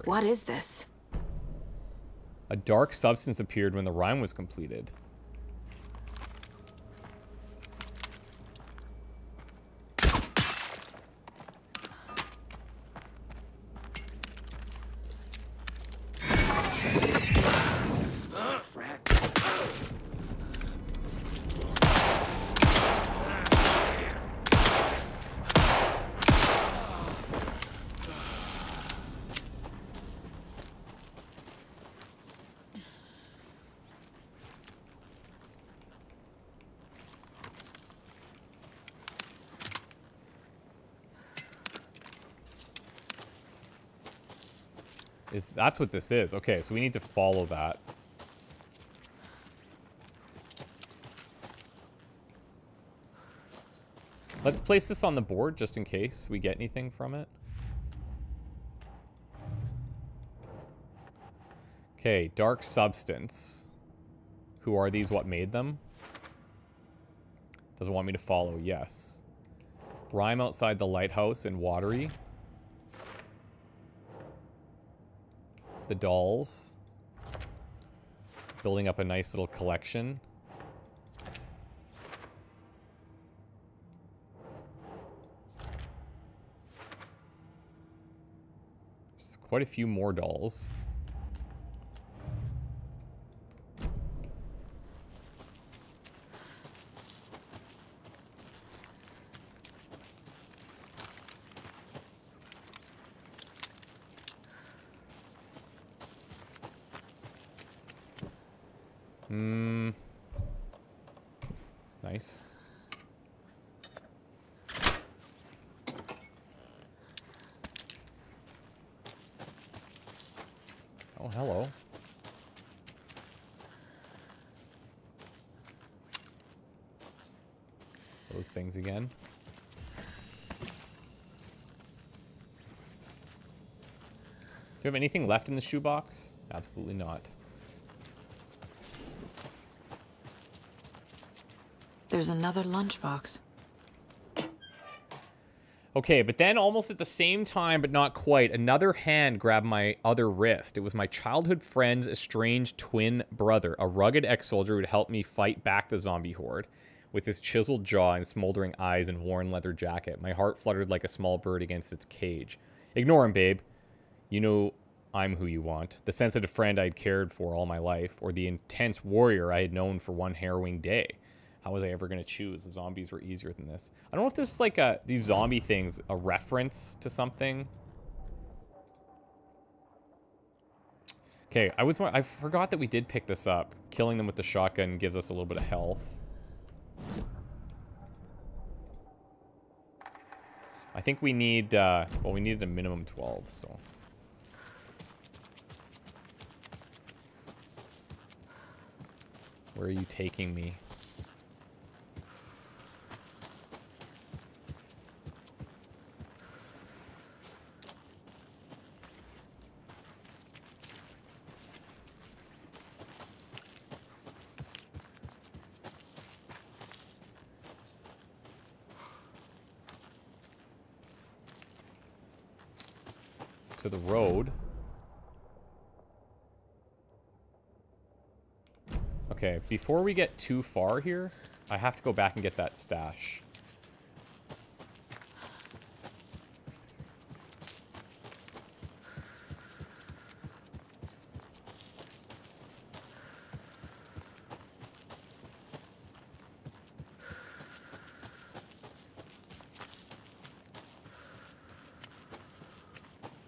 What is this? A dark substance appeared when the rhyme was completed. That's what this is. Okay, so we need to follow that. Let's place this on the board just in case we get anything from it. Okay, dark substance. Who are these? What made them? Doesn't want me to follow. Yes. Rhyme outside the lighthouse in Watery. The dolls. Building up a nice little collection. There's quite a few more dolls. Nice. Oh, hello. Those things again. Do you have anything left in the shoebox? Absolutely not. There's another lunchbox. Okay, but then almost at the same time, but not quite, another hand grabbed my other wrist. It was my childhood friend's estranged twin brother, a rugged ex-soldier who would help me fight back the zombie horde. With his chiseled jaw and smoldering eyes and worn leather jacket, my heart fluttered like a small bird against its cage. Ignore him, babe. You know I'm who you want. The sensitive friend I'd cared for all my life, or the intense warrior I had known for one harrowing day. How was I ever going to choose? The zombies were easier than this. I don't know if this is like these zombie things, a reference to something. Okay, I forgot that we did pick this up. Killing them with the shotgun gives us a little bit of health. I think we need, well, we needed a minimum 12, so. Where are you taking me? To the road. Okay, before we get too far here, I have to go back and get that stash.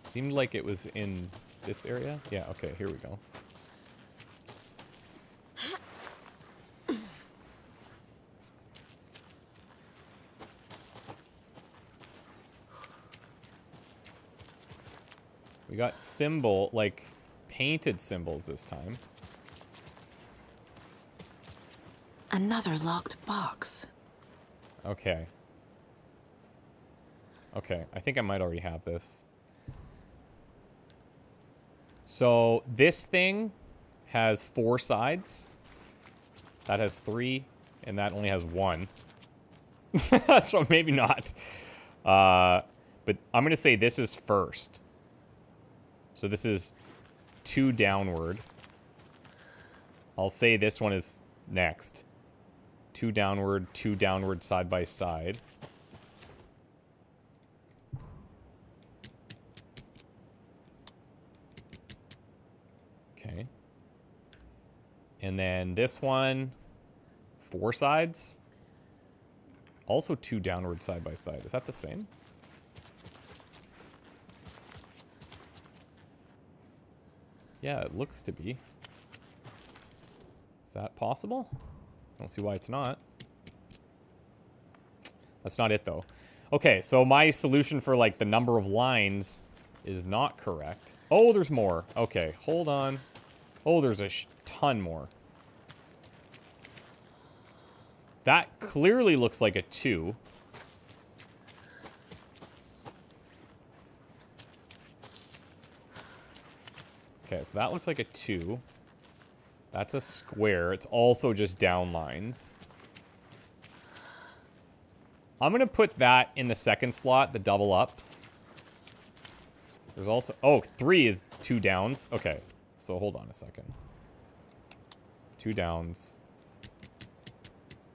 Seemed like it was in this area. Yeah, okay, here we go. We got symbol, like painted symbols this time. Another locked box. Okay. Okay, I think I might already have this. So this thing has 4 sides. That has 3, and that only has 1. So maybe not. But I'm going to say this is first. So this is 2 downward. I'll say this one is next. 2 downward side by side. Okay. And then this one, 4 sides. Also 2 downward side by side. Is that the same? Yeah, it looks to be. Is that possible? I don't see why it's not. That's not it, though. Okay, so my solution for, like, the number of lines is not correct. Oh, there's more. Okay, hold on. Oh, there's a ton more. That clearly looks like a 2. Okay, so that looks like a 2. That's a square. It's also just down lines. I'm going to put that in the second slot, the double ups. There's also... Oh, 3 is 2 downs. Okay, so hold on a second. 2 downs.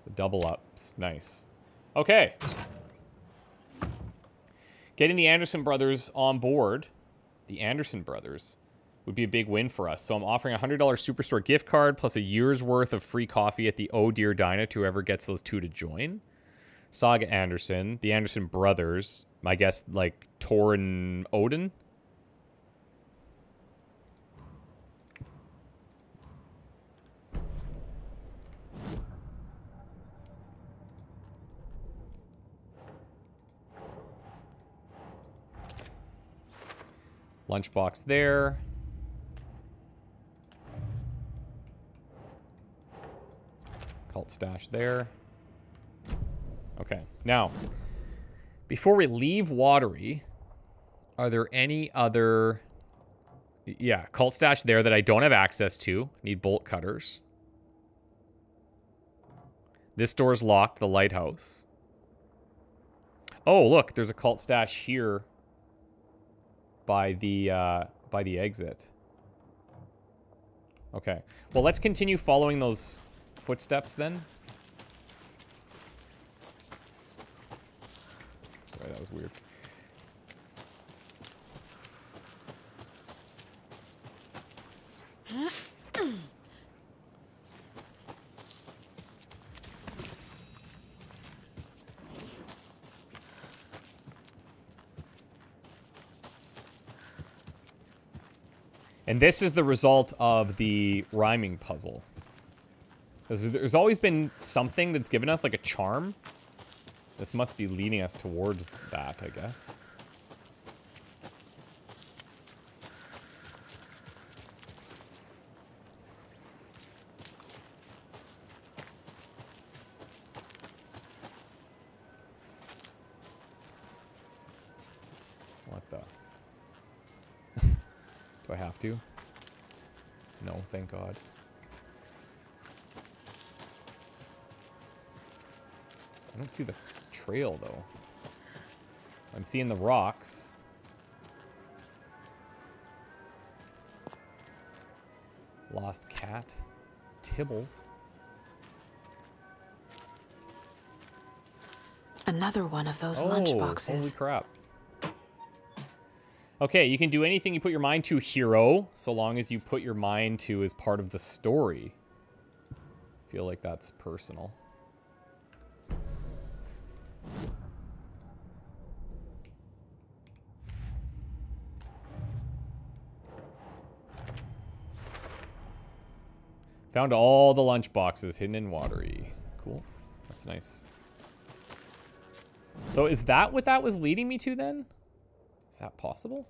The double ups. Nice. Okay. Getting the Anderson brothers on board. The Anderson brothers would be a big win for us. So I'm offering a $100 Superstore gift card plus a year's worth of free coffee at the Oh Dear Dinah to whoever gets those 2 to join. Saga Anderson, the Anderson brothers, I guess like Tor and Odin. Lunchbox there. Cult stash there. Okay, now, before we leave Watery, are there any other... Yeah, cult stash there that I don't have access to. Need bolt cutters. This door's locked, the lighthouse. Oh, look, there's a cult stash here by the exit. Okay, well, let's continue following those footsteps then. Sorry, that was weird. And this is the result of the rhyming puzzle. There's always been something that's given us like a charm. This must be leading us towards that, I guess. What the? Do I have to? No, thank God. I don't see the trail, though. I'm seeing the rocks. Lost cat. Tibbles. Another one of those lunch boxes. Holy crap. Okay, you can do anything you put your mind to, hero, so long as you put your mind to as part of the story. I feel like that's personal. Found all the lunch boxes hidden in Watery. Cool. That's nice. So is that what that was leading me to then? Is that possible?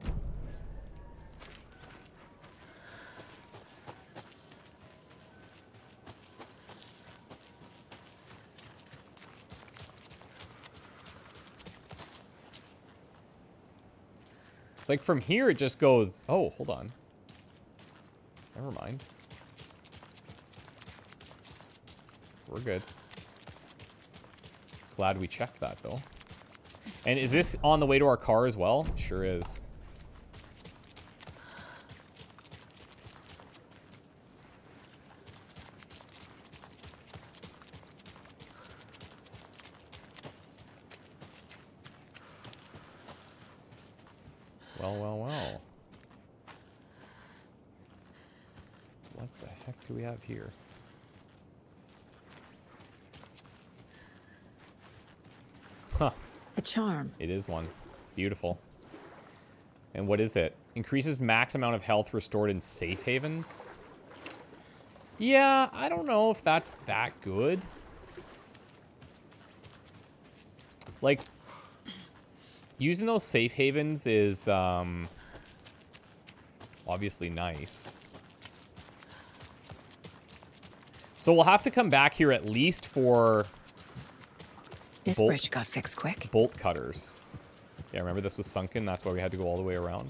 It's like from here it just goes... Oh, hold on. Never mind. We're good. Glad we checked that, though. And is this on the way to our car as well? Sure is. the heck do we have here? Huh. A charm. It is one. Beautiful. And what is it? Increases max amount of health restored in safe havens? Yeah, I don't know if that's that good. Like, using those safe havens is, obviously nice. So we'll have to come back here at least for... This bridge got fixed quick. Bolt cutters. Yeah, remember this was sunken? That's why we had to go all the way around.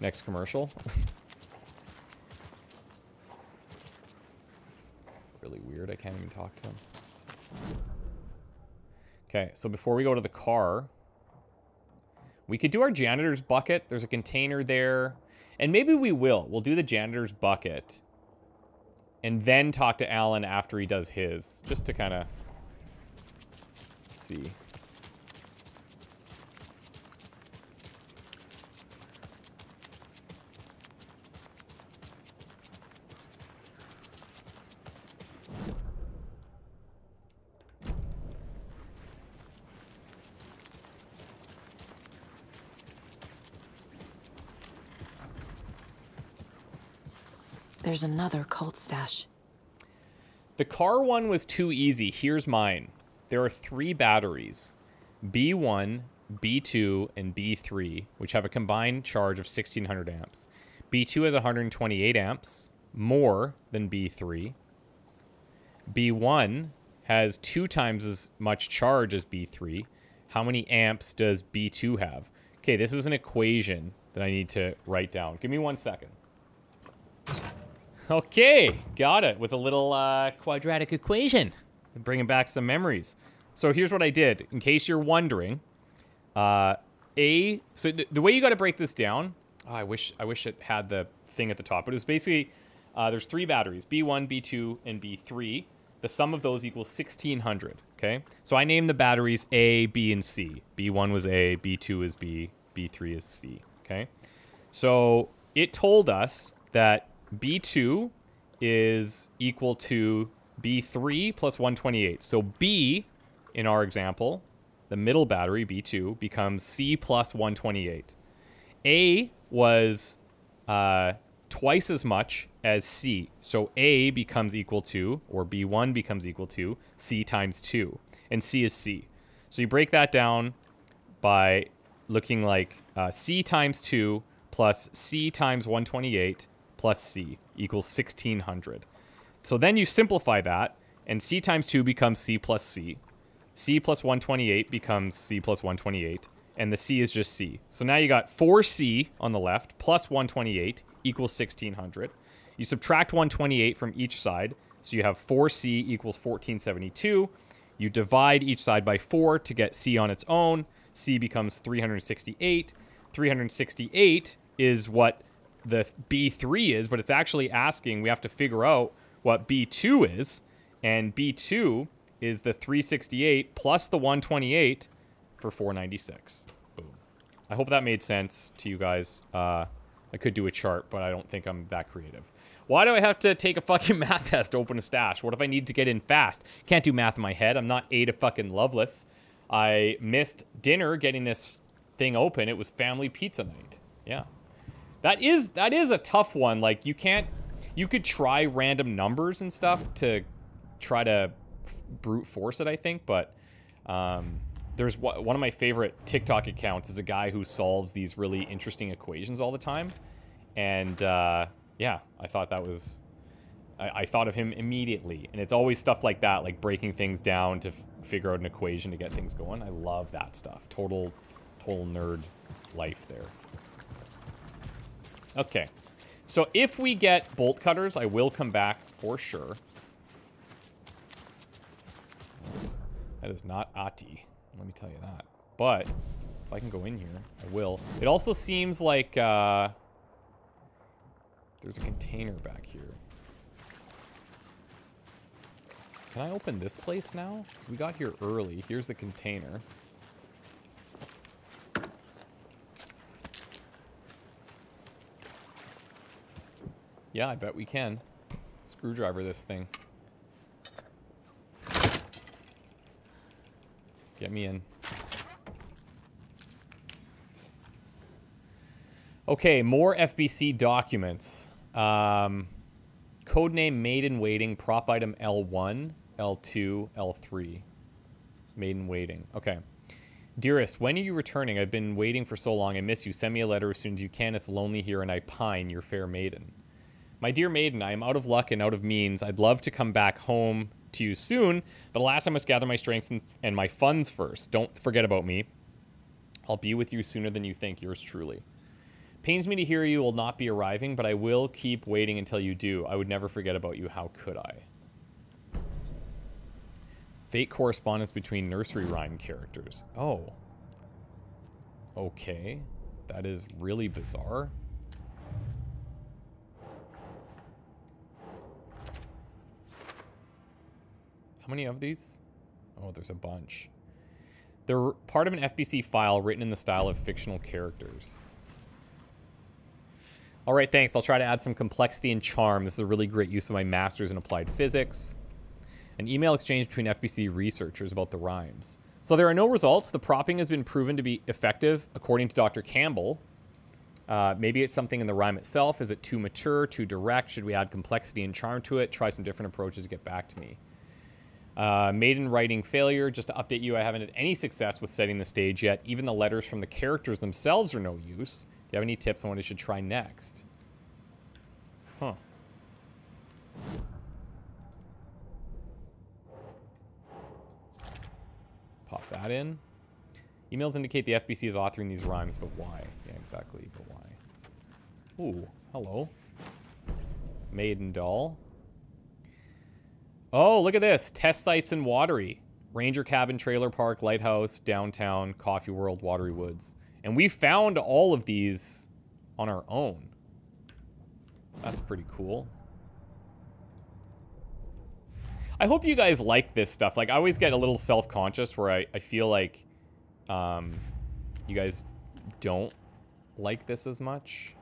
Next commercial. It's really weird. I can't even talk to him. Okay, so before we go to the car, we could do our janitor's bucket. There's a container there. And maybe we will. We'll do the janitor's bucket. And then talk to Alan after he does his. Just to kind of see. There's another cult stash. The car one was too easy. Here's mine. There are 3 batteries. B1, B2, and B3, which have a combined charge of 1600 amps. B2 has 128 amps, more than B3. B1 has 2 times as much charge as B3. How many amps does B2 have? Okay, this is an equation that I need to write down. Give me 1 second. Okay, got it, with a little quadratic equation. Bringing back some memories. So here's what I did, in case you're wondering. So the way you got to break this down, I wish it had the thing at the top, but it was basically, there's 3 batteries, B1, B2, and B3. The sum of those equals 1600, okay? So I named the batteries A, B, and C. B1 was A, B2 is B, B3 is C, okay? So it told us that B2 is equal to B3 plus 128. So B, in our example, the middle battery, B2, becomes C plus 128. A was twice as much as C. So A becomes equal to, or B1 becomes equal to, C times 2. And C is C. So you break that down by looking like C times 2 plus C times 128 plus C equals 1600. So then you simplify that, and C times 2 becomes C plus C. C plus 128 becomes C plus 128, and the C is just C. So now you got 4C on the left plus 128 equals 1600. You subtract 128 from each side, so you have 4C equals 1472. You divide each side by 4 to get C on its own. C becomes 368. 368 is what the B3 is, but it's actually asking, we have to figure out what B2 is, and B2 is the 368 plus the 128 for 496. Boom. I hope that made sense to you guys. I could do a chart, but I don't think I'm that creative. Why do I have to take a fucking math test to open a stash? What if I need to get in fast? Can't do math in my head. I'm not Ada fucking Lovelace. I missed dinner getting this thing open. It was family pizza night. Yeah. That is a tough one. Like, you could try random numbers and stuff to try to brute force it, I think, but there's one of my favorite TikTok accounts is a guy who solves these really interesting equations all the time. And yeah, I thought that was, I thought of him immediately. And it's always stuff like that, like breaking things down to figure out an equation to get things going. I love that stuff. Total nerd life there. Okay, so if we get bolt cutters, I will come back for sure. That is not Ati, let me tell you that. But if I can go in here, I will. It also seems like there's a container back here. Can I open this place now? 'Cause we got here early. Here's the container. Yeah, I bet we can. Screwdriver this thing. Get me in. Okay, more FBC documents. Codename Maiden Waiting, prop item L1, L2, L3. Maiden Waiting. Okay. Dearest, when are you returning? I've been waiting for so long. I miss you. Send me a letter as soon as you can. It's lonely here and I pine, your fair maiden. My dear maiden, I am out of luck and out of means. I'd love to come back home to you soon, but alas, I must gather my strength and my funds first. Don't forget about me. I'll be with you sooner than you think. Yours truly. Pains me to hear you will not be arriving, but I will keep waiting until you do. I would never forget about you. How could I? Fate correspondence between nursery rhyme characters. Oh. Okay. That is really bizarre. How many of these? Oh, there's a bunch. They're part of an FBC file written in the style of fictional characters. All right, thanks. I'll try to add some complexity and charm. This is a really great use of my master's in applied physics. An email exchange between FBC researchers about the rhymes. So there are no results. The propping has been proven to be effective, according to Dr. Campbell. Maybe it's something in the rhyme itself. Is it too mature, too direct? Should we add complexity and charm to it? Try some different approaches to get back to me. Maiden writing failure. Just to update you, I haven't had any success with setting the stage yet. Even the letters from the characters themselves are no use. Do you have any tips on what I should try next? Huh. Pop that in. Emails indicate the FBC is authoring these rhymes, but why? Yeah, exactly, but why? Ooh, hello. Maiden doll. Oh, look at this. Test sites in Watery. Ranger cabin, trailer park, lighthouse, downtown, coffee world, Watery Woods. And we found all of these on our own. That's pretty cool. I hope you guys like this stuff. Like, I always get a little self-conscious where I feel like you guys don't like this as much.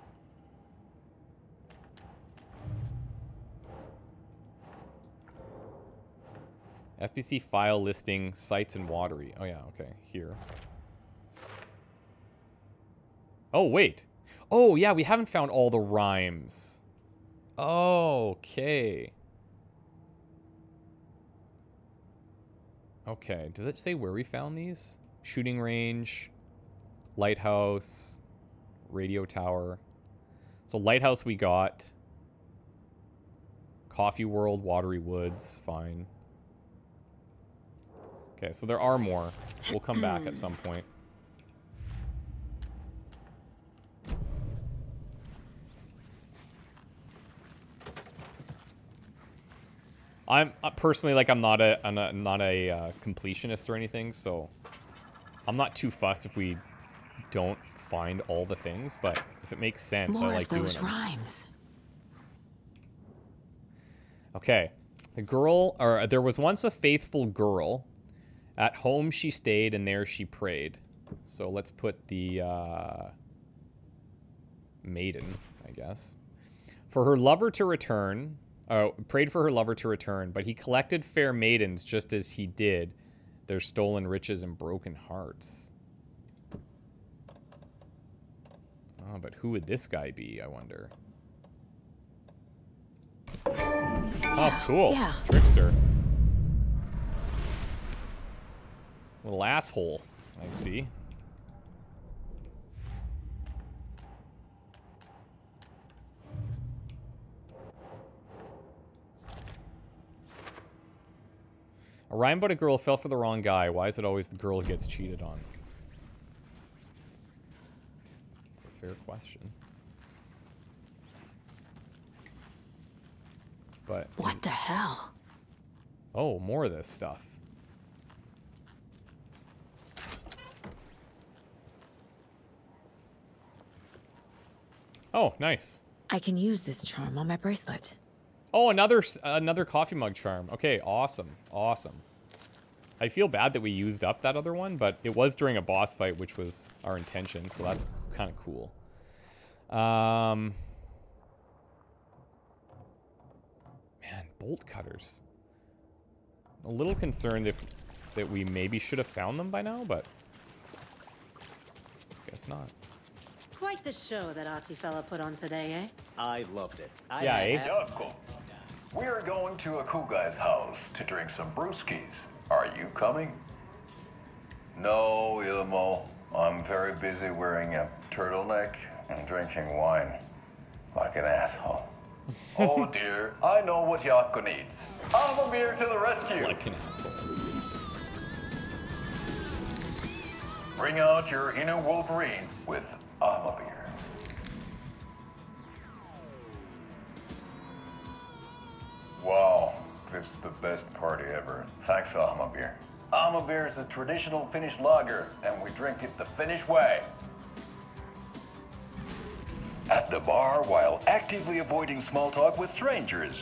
FBC file listing sites in Watery. Oh, yeah, okay. Here. Oh, wait. Oh, yeah, we haven't found all the rhymes. Okay. Okay, does it say where we found these? Shooting range, lighthouse, radio tower. So lighthouse we got. Coffee world, Watery Woods, fine. Okay, so there are more. We'll come back at some point. I'm personally, like, I'm not a completionist or anything, so I'm not too fussed if we don't find all the things, but if it makes sense, I like doing them. More of those rhymes. Okay, the girl, or there was once a faithful girl. At home she stayed, and there she prayed. So let's put the maiden, I guess. For her lover to return. Prayed for her lover to return, but he collected fair maidens just as he did their stolen riches and broken hearts. Oh, but who would this guy be, I wonder? Oh, cool. Yeah. Trickster. Little asshole, I see. A rhyme about a girl fell for the wrong guy. Why is it always the girl who gets cheated on? It's a fair question. But what the hell? Oh, more of this stuff. Oh, nice. I can use this charm on my bracelet. Oh, another coffee mug charm. Okay, awesome. Awesome. I feel bad that we used up that other one, but it was during a boss fight, which was our intention, so that's kind of cool. Man, bolt cutters. A little concerned that we maybe should have found them by now, but guess not. Quite the show that artsy fella put on today, eh? I loved it. Yeah, eh? Yeah, cool. We're going to a cool guy's house to drink some brewskis. Are you coming? No, Ilmo. I'm very busy wearing a turtleneck and drinking wine like an asshole. Oh dear, I know what Jaakko needs. I'm a beer to the rescue. Like an asshole. Bring out your inner Wolverine with a beer. Wow, this is the best party ever. Thanks, Almabeer. Almabeer is a traditional Finnish lager, and we drink it the Finnish way. At the bar while actively avoiding small talk with strangers.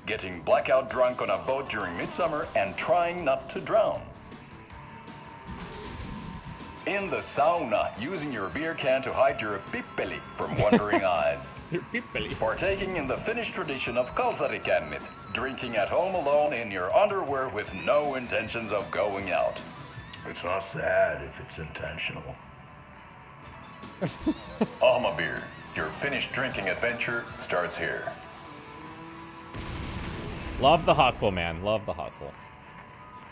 Getting blackout drunk on a boat during midsummer and trying not to drown. In the sauna, using your beer can to hide your pippeli from wandering eyes. Your pippeli. Partaking in the Finnish tradition of kalsarikännit, drinking at home alone in your underwear with no intentions of going out. It's not sad if it's intentional. Almabeer, your Finnish drinking adventure starts here. Love the hustle, man. Love the hustle.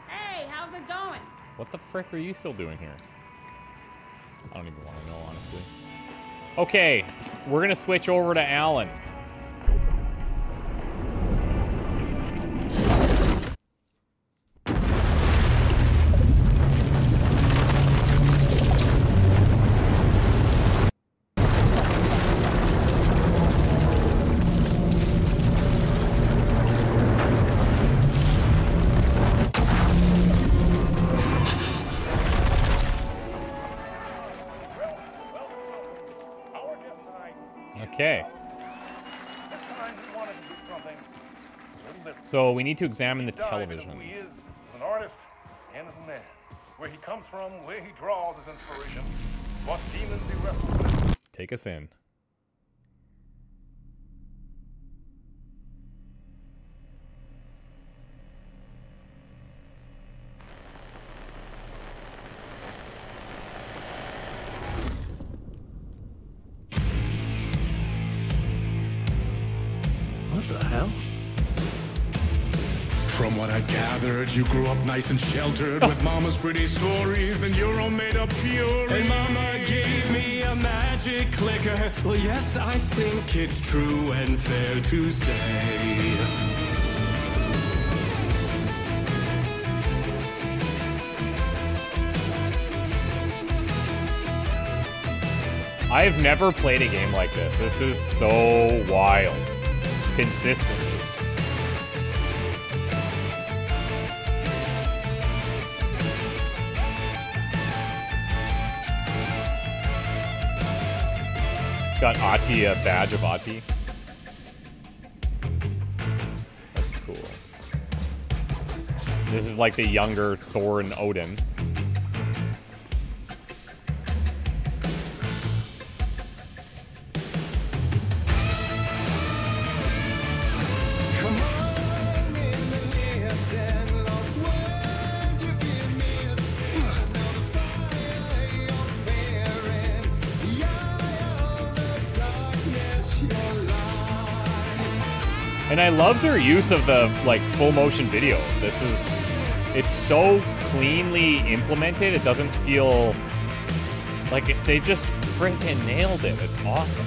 Hey, how's it going? What the frick are you still doing here? I don't even want to know, honestly. Okay, we're gonna switch over to Alan. Okay. So we need to examine the television. Who he is as an artist and as a man. Where he comes from, where he draws his inspiration, what demons he wrestles with. Take us in. What the hell? From what I've gathered, you grew up nice and sheltered with mama's pretty stories and your own made-up fury. And mama gave me a magic clicker. Well, yes, I think it's true and fair to say. I've never played a game like this. This is so wild. Consistently. It's got Ahti, a badge of Ahti. That's cool. This is like the younger Thor and Odin. And I love their use of the, like, full motion video. It's so cleanly implemented, it doesn't feel like they just freaking nailed it. It's awesome.